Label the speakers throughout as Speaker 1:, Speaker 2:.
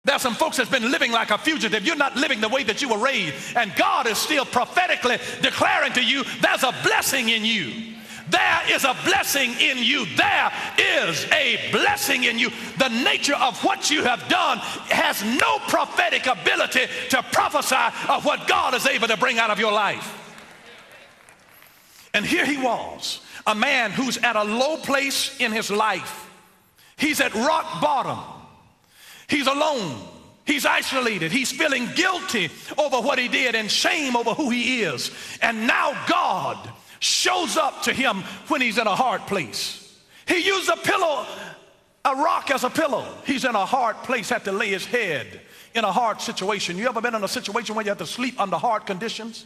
Speaker 1: There's some folks that's been living like a fugitive. You're not living the way that you were raised. And God is still prophetically declaring to you, there's a blessing in you. There is a blessing in you. There is a blessing in you. The nature of what you have done has no prophetic ability to prophesy of what God is able to bring out of your life. And here he was, a man who's at a low place in his life. He's at rock bottom. He's alone. He's isolated. He's feeling guilty over what he did and shame over who he is. And now God shows up to him when he's in a hard place. He used a rock as a pillow. He's in a hard place, had to lay his head in a hard situation. You ever been in a situation where you have to sleep under hard conditions?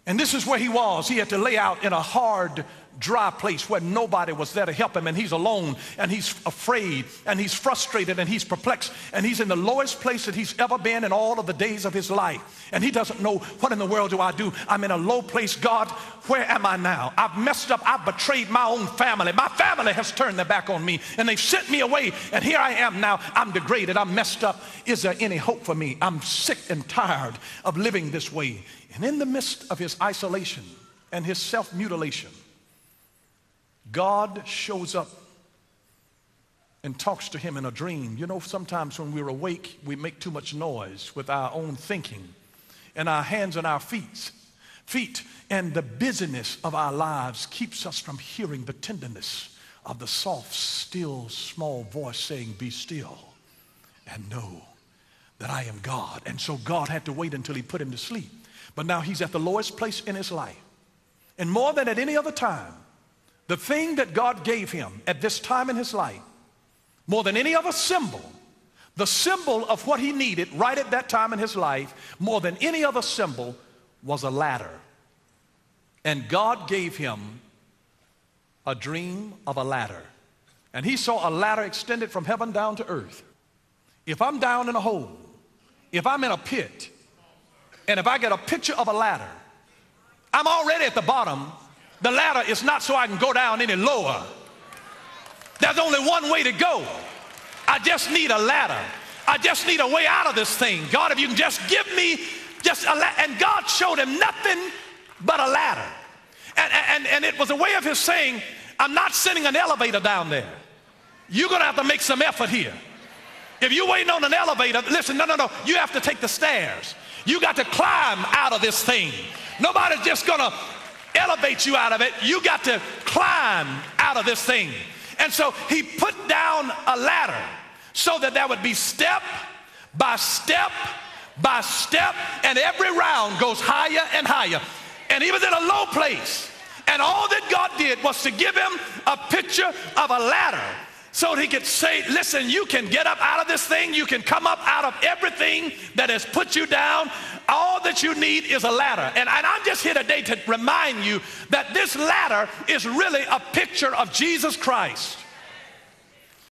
Speaker 1: And this is where he was. He had to lay out in a hard, dry place where nobody was there to help him, and he's alone, and he's afraid, and he's frustrated, and he's perplexed, and he's in the lowest place that he's ever been in all of the days of his life. And he doesn't know, what in the world do I do? I'm in a low place. God, where am I now? I've messed up. I've betrayed my own family. My family has turned their back on me, and they've sent me away, and here I am now. I'm degraded. I'm messed up. Is there any hope for me? I'm sick and tired of living this way. And in the midst of his isolation and his self-mutilation, God shows up and talks to him in a dream. You know, sometimes when we're awake, we make too much noise with our own thinking and our hands and our feet. And the busyness of our lives keeps us from hearing the tenderness of the soft, still, small voice saying, be still and know that I am God. And so God had to wait until he put him to sleep. But now he's at the lowest place in his life. And more than at any other time, the thing that God gave him at this time in his life, more than any other symbol, the symbol of what he needed right at that time in his life, more than any other symbol, was a ladder. And God gave him a dream of a ladder. And he saw a ladder extended from heaven down to earth. If I'm down in a hole, if I'm in a pit, and if I get a picture of a ladder, I'm already at the bottom. The ladder is not so I can go down any lower. There's only one way to go. I just need a ladder. I just need a way out of this thing. God, if you can just give me just a ladder. And God showed him nothing but a ladder. And it was a way of his saying, I'm not sending an elevator down there. You're going to have to make some effort here. If you're waiting on an elevator, listen, no. You have to take the stairs. You got to climb out of this thing. Nobody's just going to elevate you out of it. You got to climb out of this thing. And so he put down a ladder so that there would be step by step by step, and every round goes higher and higher. And he was in a low place. And all that God did was to give him a picture of a ladder so that he could say, listen, you can get up out of this thing. You can come up out of everything that has put you down. All that you need is a ladder. And I'm just here today to remind you that this ladder is really a picture of Jesus Christ.